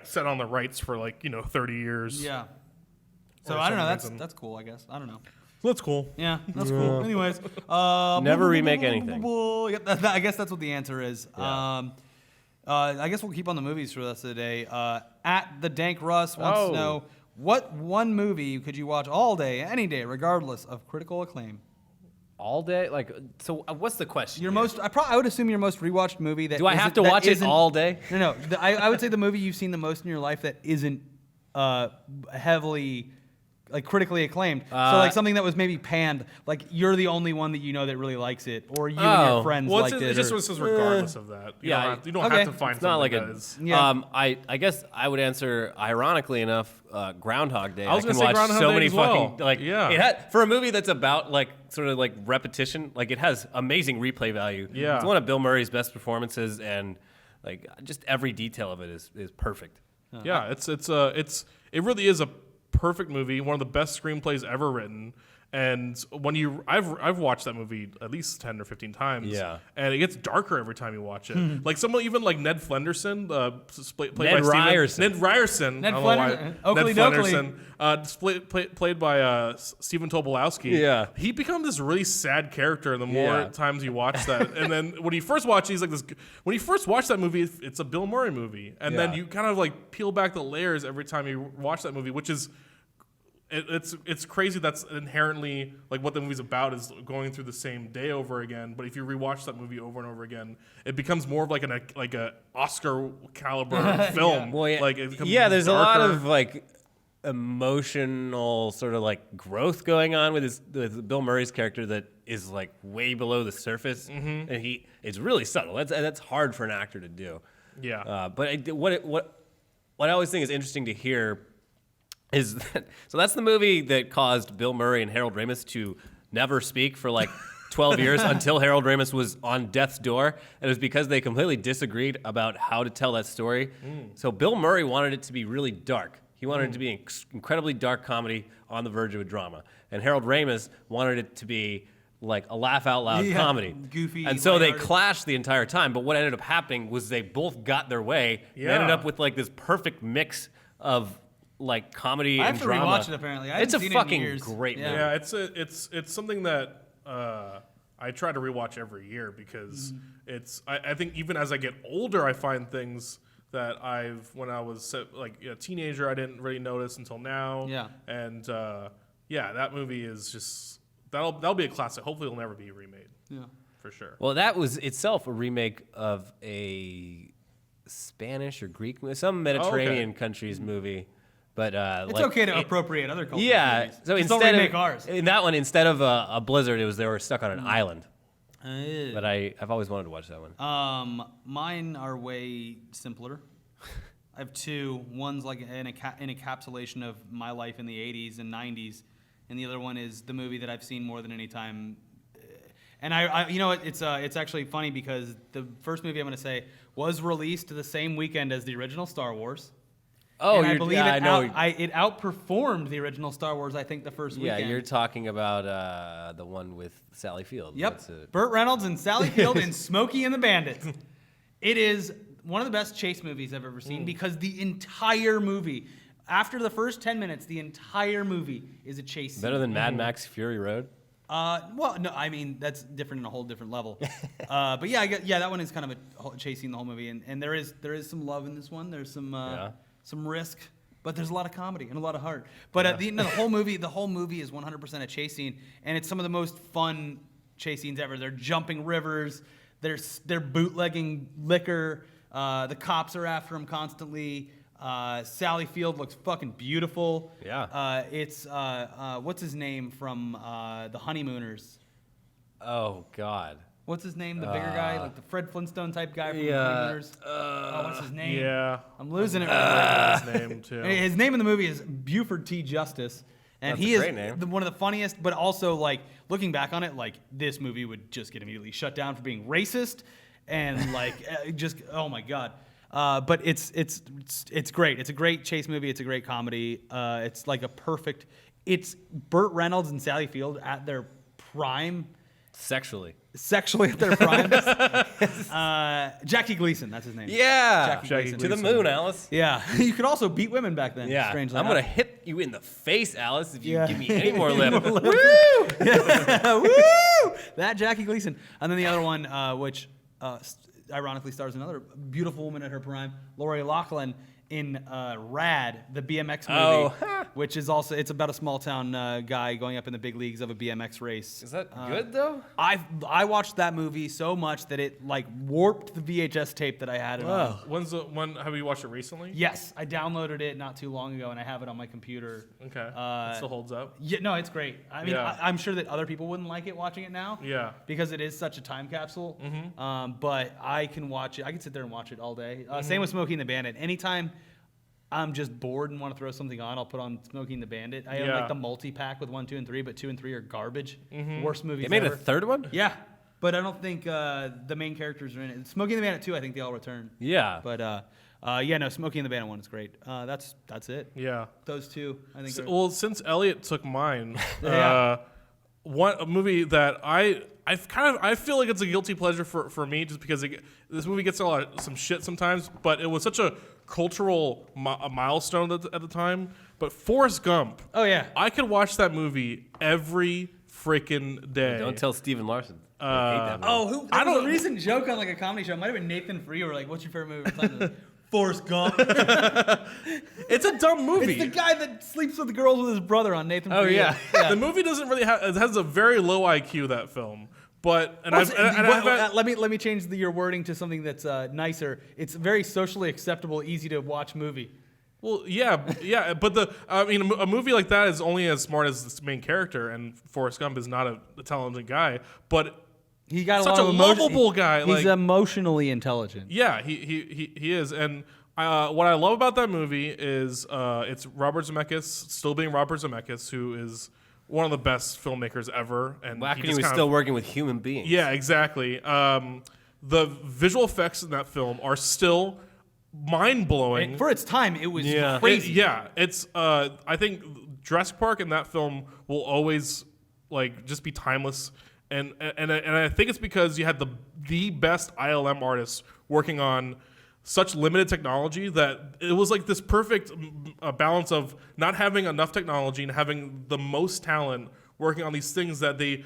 set on the rights for 30 years. Yeah. So Or I don't know. some reason. That's cool, I guess. I don't know. That's cool. Yeah, that's cool. Anyways, Never remake anything. Yep, I guess that's what the answer is. Yeah. I guess we'll keep on the movies for the rest of the day. At the Dank Russ wants Oh. to know, what one movie could you watch all day, any day, regardless of critical acclaim? All day? Like, so what's the question? Your here? most, I would assume your most rewatched movie that Do I have isn't- to that watch it isn't- all day? No. I would say the movie you've seen the most in your life that isn't heavily critically acclaimed. So like something that was maybe panned. Like you're the only one that you know that really likes it, or you and Oh. your friends Well, liked it. it just or- says regardless of that. You Yeah, don't okay. have to find It's not like something a. that is. Yeah. I guess I would answer ironically enough. Groundhog Day. I was can gonna say watch Groundhog so Day many as well. fucking like. Yeah. It had, for a movie that's about sort of repetition. Like it has amazing replay value. Yeah. It's one of Bill Murray's best performances, and just every detail of it is perfect. Yeah, it really is a perfect movie. One of the best screenplays ever written, And when I've watched that movie at least 10 or 15 times. Yeah. And it gets darker every time you watch it. Like someone even like Ned Flenderson, played Ned by Ryerson. Ned Ryerson. Ned I don't know why. Flenderson. Oakley Ned Flenderson. Played by Stephen Tobolowsky. Yeah. He becomes this really sad character the more times you watch that. And then when you first watch it, he's like this. When you first watch that movie, it's a Bill Murray movie. And then you kind of like peel back the layers every time you watch that movie, which is it's crazy. That's inherently like what the movie's about, is going through the same day over again. But if you rewatch that movie over and over again, it becomes more of like a Oscar caliber film. Well, yeah. Like it becomes there's a lot darker. of like emotional sort of like growth going on with Bill Murray's character that is like way below the surface, and it's really subtle. That's hard for an actor to do. Yeah. But what I always think is interesting to hear is that, so that's the movie that caused Bill Murray and Harold Ramis to never speak for like 12 years until Harold Ramis was on death's door. And it was because they completely disagreed about how to tell that story. So Bill Murray wanted it to be really dark. He wanted it to be an incredibly dark comedy on the verge of a drama. And Harold Ramis wanted it to be like a laugh out loud comedy. Goofy. And so they lighthearted. clashed the entire time. But what ended up happening was they both got their way. They ended up with like this perfect mix of like comedy I and have to drama. rewatch it apparently. I It's a haven't seen it in fucking years. great movie. Yeah, it's something that I try to rewatch every year because I think even as I get older, I find things that when I was like a teenager, I didn't really notice until now. Yeah. And that movie is just that'll be a classic. Hopefully, it'll never be remade. Yeah. For sure. Well, that was itself a remake of a Spanish or Greek, some Mediterranean country's movie. But It's okay to appropriate other cultures. Yeah. Movies. So Just don't instead remake of ours. in that one, instead of a blizzard, they were stuck on an island. Uh, But I've always wanted to watch that one. Mine are way simpler. I have two. One's like an encapsulation of my life in the 80s and 90s, and the other one is the movie that I've seen more than any time. And I you know what? It's actually funny because the first movie I'm going to say was released the same weekend as the original Star Wars. Oh, and I believe I know. it outperformed the original Star Wars. I think the first Yeah, weekend. you're talking about the one with Sally Field. Yep. That's it. Burt Reynolds and Sally Field in Smokey and the Bandit. It is one of the best chase movies I've ever seen because the entire movie, after the first 10 minutes, the entire movie is a chase scene. Better than Mad Max Fury Road. Well, no, I mean, that's different in a whole different level. But yeah, that one is kind of a chase scene the whole movie. And there is some love in this one. There's some risk. But there's a lot of comedy and a lot of heart. But the whole movie is 100% a chase scene, and it's some of the most fun chase scenes ever. They're jumping rivers, they're bootlegging liquor. The cops are after him constantly. Sally Field looks fucking beautiful. Yeah. It's what's his name from the Honeymooners? Oh God. What's his name? The bigger guy, like the Fred Flintstone type guy from the Yeah, Honeymooners. What's his name? Yeah. I'm losing it right now. His name too. His name in the movie is Buford T. Justice, and That's he a is great name. one of the funniest. But also, like looking back on it, like this movie would just get immediately shut down for being racist, and like just oh my god. But it's great. It's a great chase movie. It's a great comedy. It's like a perfect. It's Burt Reynolds and Sally Field at their prime. Sexually Sexually at their prime. Jackie Gleason, that's his name. Yeah. Jackie To Gleason. the moon, Alice. Yeah, you could also beat women back then. Yeah. strangely I'm enough. gonna hit you in the face, Alice, if you Yeah. give me any more lip. Woo! That Jackie Gleason. And then the other one, which ironically stars another beautiful woman at her prime, Lori Loughlin in Rad, the BMX movie, Oh. which is also, it's about a small town guy going up in the big leagues of a BMX race. Is that good though? I watched that movie so much that it like warped the VHS tape that I had it on. When's the one? Have you watched it recently? Yes, I downloaded it not too long ago, and I have it on my computer. Okay. It still holds up. Yeah, no, it's great. I mean, Yeah. I'm sure that other people wouldn't like it watching it now. Yeah. Because it is such a time capsule. But I can watch it. I can sit there and watch it all day. Same with Smokey and the Bandit. Anytime I'm just bored and want to throw something on, I'll put on Smokey and the Bandit. I have Yeah. like the multi-pack with 1, 2, and 3, but 2 and 3 are garbage. Worst movies They made ever. a third one? Yeah. But I don't think the main characters are in it. Smokey and the Bandit 2, I think they all return. Yeah. But yeah, no, Smokey and the Bandit 1 is great. That's it. Yeah. Those two, I think. Well, since Elliot took mine, Yeah. a movie that I feel like it's a guilty pleasure for me, just because this movie gets some shit sometimes, but it was such a cultural milestone at the time. But Forrest Gump. Oh yeah. I could watch that movie every freaking day. Don't tell Steven Larson. I hate that movie. Oh, there was a recent joke on like a comedy show. It might have been Nathan Freer. Like, what's your favorite movie? Forrest Gump. It's a dumb movie. It's the guy that sleeps with the girls with his brother on Nathan Freer. Oh yeah. The movie doesn't really it has a very low IQ, that film. But let me change your wording to something that's nicer. It's a very socially acceptable, easy to watch movie. Well, yeah, but a movie like that is only as smart as its main character, and Forrest Gump is not a talented guy, but he got such a lovable guy. He's emotionally intelligent. Yeah, he is, and what I love about that movie is it's Robert Zemeckis still being Robert Zemeckis, who is one of the best filmmakers ever, and back when he was still working with human beings. Yeah, exactly. The visual effects in that film are still mind-blowing. For its time, it was crazy. It's I think Jurassic Park and that film will always like just be timeless, and I think it's because you had the best ILM artists working on such limited technology that it was like this perfect balance of not having enough technology and having the most talent working on these things that they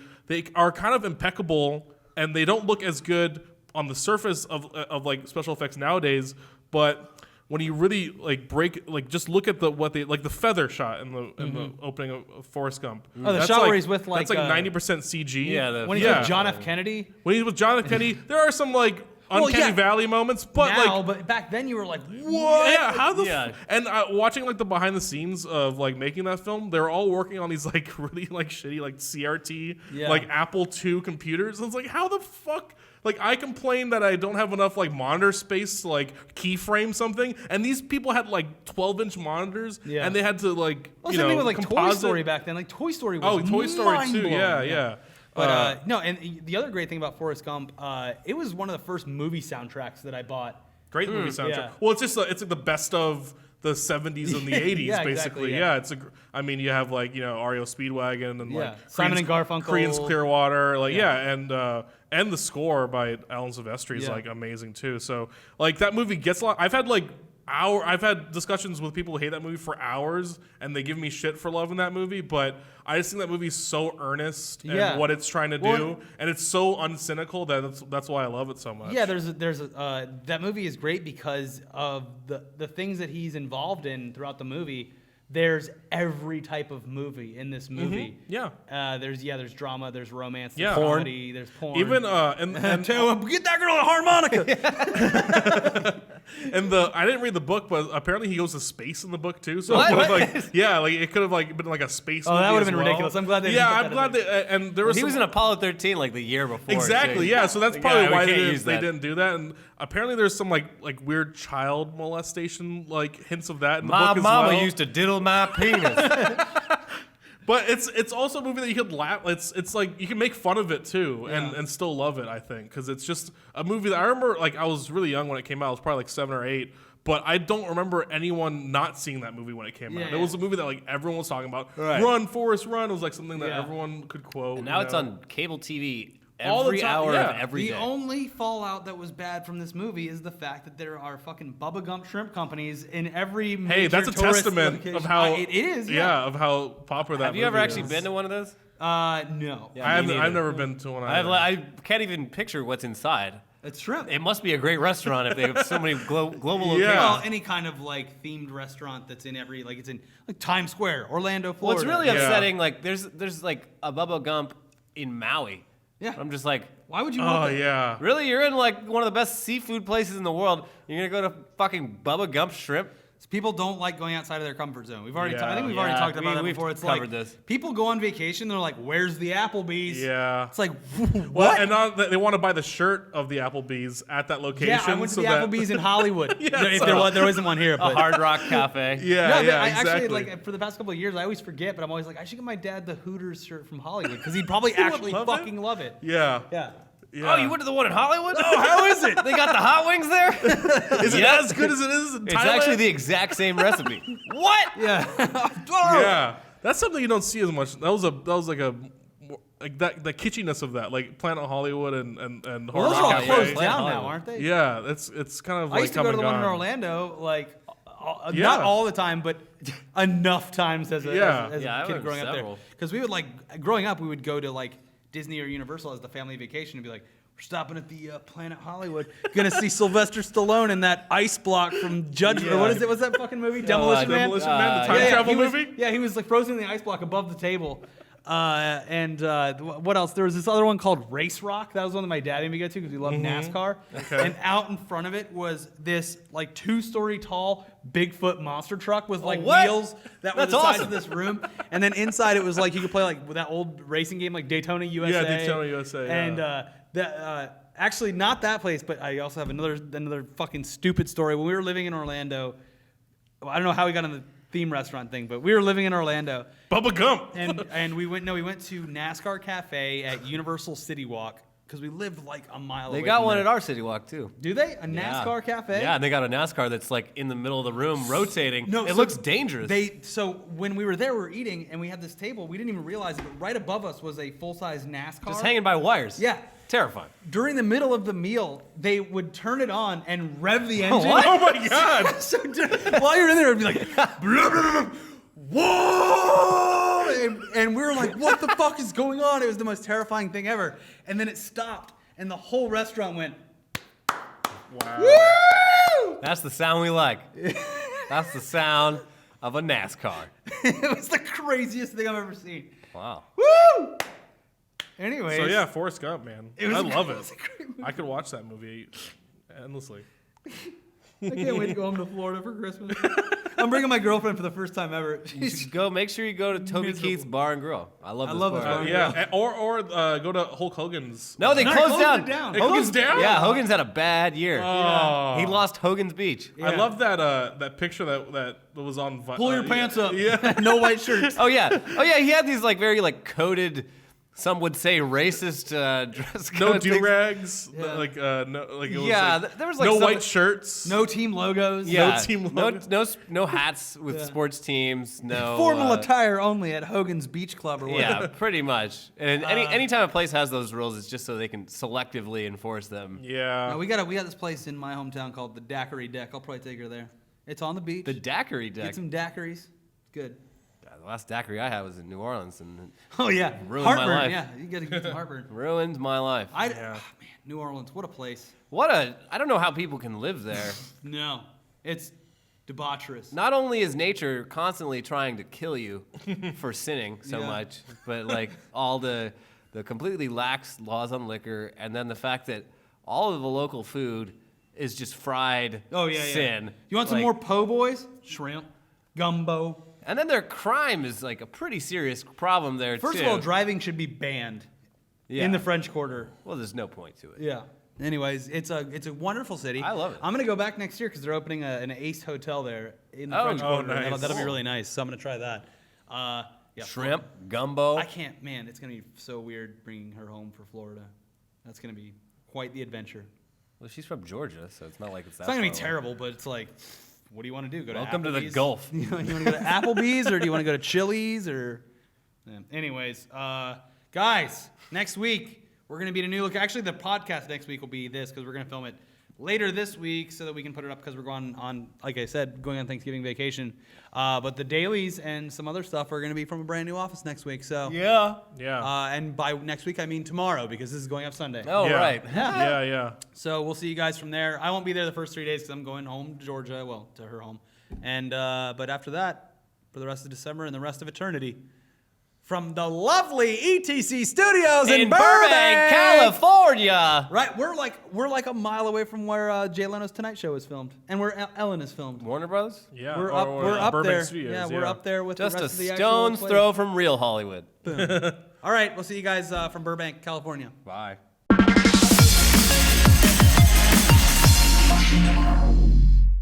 are kind of impeccable, and they don't look as good on the surface of like special effects nowadays. But when you really just look at the feather shot in the opening of Forrest Gump. Oh, the shot where he's with that's 90% CG. Yeah, when he's with John F. Kennedy. When he's with John F. Kennedy, there are some like uncanny valley moments, but but back then you were like, what? Yeah, how the and watching like the behind the scenes of like making that film, they're all working on these like really like shitty like CRT like Apple II computers. And it's like, how the fuck? Like, I complain that I don't have enough like monitor space to like keyframe something, and these people had like 12-inch monitors, and they had to like same thing with like Toy Story back then. Like Toy Story was Toy Story too. Yeah. But no, and the other great thing about Forrest Gump, it was one of the first movie soundtracks that I bought. Great movie soundtrack. Yeah. Well, it's just it's like the best of the 70s and the 80s, basically. Exactly, I mean, you have like REO Speedwagon and like Simon and Garfunkel, Creedence Clearwater, and the score by Alan Silvestri is like amazing too. So like that movie gets a lot. I've had discussions with people who hate that movie for hours, and they give me shit for loving that movie. But I just think that movie's so earnest in what it's trying to do, and it's so uncynical that's why I love it so much. Yeah, that movie is great because of the things that he's involved in throughout the movie. There's every type of movie in this movie. Mm-hmm. There's drama, there's romance, there's comedy, there's porn. Even get that girl a harmonica. And I didn't read the book, but apparently he goes to space in the book too. So it could have been like a space. Oh, movie that would have been well. ridiculous. I'm glad they. Yeah, I'm glad that. And there was he was in Apollo 13 like the year before. Exactly. So that's probably why they didn't do that. And apparently there's some like weird child molestation like hints of that in the book as well. My mama used to diddle my penis. But it's also a movie that you could laugh. It's like you can make fun of it too, and still love it. I think because it's just a movie that I remember. Like I was really young when it came out. I was probably like 7 or 8. But I don't remember anyone not seeing that movie when it came out. It was a movie that like everyone was talking about. Right. Run, Forrest, run. It was like something that everyone could quote. And now it's on cable TV. Every hour of every day. The only fallout that was bad from this movie is the fact that there are fucking Bubba Gump shrimp companies in every major Hey, that's a testament location. of how it is. Yeah, of how popular that Have movie you ever is. actually been to one of those? No. Yeah, I've never been to one either. I can't even picture what's inside. It's shrimp. It must be a great restaurant if they have so many global locations. Well, any kind of like themed restaurant that's in every it's in like Times Square, Orlando, Florida. Well, it's really upsetting. Like there's like a Bubba Gump in Maui. Yeah. I'm just like, why would you want that? Yeah. Really? You're in like one of the best seafood places in the world. You're going to go to fucking Bubba Gump Shrimp? People don't like going outside of their comfort zone. We've already I think we've already talked about that before. It's covered like this. People go on vacation, they're like, "Where's the Applebee's?" Yeah. It's like, what? Well, and now they want to buy the shirt of the Applebee's at that location. Yeah, I went to the Applebee's in Hollywood. If there isn't one here, but a Hard Rock Cafe. Exactly. Actually, like for the past couple of years, I always forget, but I'm always like, I should get my dad the Hooters shirt from Hollywood because he'd probably actually fucking love it. Yeah. Yeah. Yeah. Oh, you went to the one in Hollywood? Oh, how is it? They got the hot wings there? Is it as good as it is in Thailand? It's actually the exact same recipe. What? Yeah. Yeah. That's something you don't see as much. That was like a like that, the kitschiness of that, like Planet Hollywood and Well, those Horror are all Cafe. closed Planet down now, Hollywood. aren't they? Yeah, it's kind of I like used to come go to and the one in gone. Orlando, like Yeah. not all the time, but enough times as a, Yeah. as Yeah, I a kid went growing up there. several. Because we would growing up, we would go to like Disney or Universal as the family vacation and be like, we're stopping at the Planet Hollywood, gonna see Sylvester Stallone in that ice block from Judgment. Or what is it? What's that fucking movie? Demolition Man. Demolition Man, the time yeah, travel he was- movie. Yeah, he was like frozen in the ice block above the table. What else? There was this other one called Race Rock. That was one that my dad made me go to because we loved NASCAR. Okay. And out in front of it was this like 2-story tall Bigfoot monster truck with like what? wheels that were That's the size awesome. of this room. And then inside it was like you could play like with that old racing game like Daytona USA. Yeah, Daytona USA, And actually not that place, but I also have another fucking stupid story. When we were living in Orlando, I don't know how we got on the theme restaurant thing, but we were living in Orlando. Bubba Gump. And we went to NASCAR Cafe at Universal City Walk because we lived like a mile away. They got from one there. at our City Walk too. Do they? A Yeah. NASCAR cafe? Yeah, and they got a NASCAR that's like in the middle of the room rotating. No, it so looks dangerous. So when we were there, we were eating, and we had this table. We didn't even realize it, but right above us was a full-size NASCAR. Just hanging by wires. Yeah. Terrifying. During the middle of the meal, they would turn it on and rev the engine. What? Oh my God. So while you're in there, it'd be like, blah, blah, blah, blah, whoa! And we were like, what the fuck is going on? It was the most terrifying thing ever. And then it stopped, and the whole restaurant went, Wow. woo! That's the sound we like. That's the sound of a NASCAR. It was the craziest thing I've ever seen. Wow. Woo! Anyways. So yeah, Forrest Gump, man. It was I a- love it it. was a great movie. I could watch that movie endlessly. I can't wait to go home to Florida for Christmas. I'm bringing my girlfriend for the first time ever. You should go. Make sure you go to Toby Miserable. Keith's Bar and Grill. I love this love this bar. bar. Yeah, or go to Hulk Hogan's. No, they No, closed closed down. it down. It closed down? Yeah, Hogan's had a bad year. Oh. He lost Hogan's Beach. I Yeah. love that picture that was on. Pull your pants up. Yeah. No white shirts. Oh yeah. He had these like very like coded, some would say racist dress code No things. do rags. Yeah. Like no, like it was Yeah, like, there was, like, no some- white shirts. No team logos. Yeah, team no, logo. no hats with Yeah. sports teams. No Formal attire only at Hogan's Beach Club or whatever. Yeah, pretty much. And anytime a place has those rules, it's just so they can selectively enforce them. Yeah. No, we got this place in my hometown called the Daiquiri Deck. I'll probably take her there. It's on the beach. The daiquiri deck. Get some daiquiris. It's good. The last daiquiri I had was in New Orleans and Oh yeah. Ruined my heartburn. life. Yeah, you gotta get some heartburn. it ruined my life. Man, New Orleans, what a place. I don't know how people can live there. No, it's debaucherous. Not only is nature constantly trying to kill you for sinning so Yeah. much, but like all the completely lax laws on liquor, and then the fact that all of the local food is just fried sin. You want some Like- more po' boys? Shrimp, gumbo. And then their crime is like a pretty serious problem there First too. of all, driving should be banned Yeah. in the French Quarter. Well, there's no point to it. Yeah. Anyways, it's a wonderful city. I love it. I'm gonna go back next year because they're opening an Ace Hotel there in the Oh, French oh, Quarter. nice. That'll be really nice. So I'm gonna try that. Yeah, Shrimp, gumbo. I can't. Man, it's gonna be so weird bringing her home for Florida. That's gonna be quite the adventure. Well, she's from Georgia, so it's not like it's that It's not gonna be far away. terrible, but it's like, what do you want to do? Go Welcome to to the Applebee's? Gulf. You want to go to Applebee's or do you want to go to Chili's or? Yeah. Anyways, guys, next week we're gonna be in a new look. Actually, the podcast next week will be this because we're gonna film it later this week so that we can put it up because we're going on, like I said, going on Thanksgiving vacation. But the dailies and some other stuff are gonna be from a brand new office next week. So Yeah. Yeah. and by next week I mean tomorrow because this is going up Sunday. Oh, yeah. right. Yeah. So we'll see you guys from there. I won't be there the first 3 days because I'm going home to Georgia, well, to her home. And but after that, for the rest of December and the rest of eternity, from the lovely ETC Studios in Burbank, California. Right, we're like a mile away from where Jay Leno's Tonight Show is filmed, and where Ellen is filmed. Warner Brothers? Yeah. We're or up Burbank there. Studios, yeah, we're up there with Just the a rest of the stone's actual throw from real Hollywood. place. All right, we'll see you guys from Burbank, California. Bye.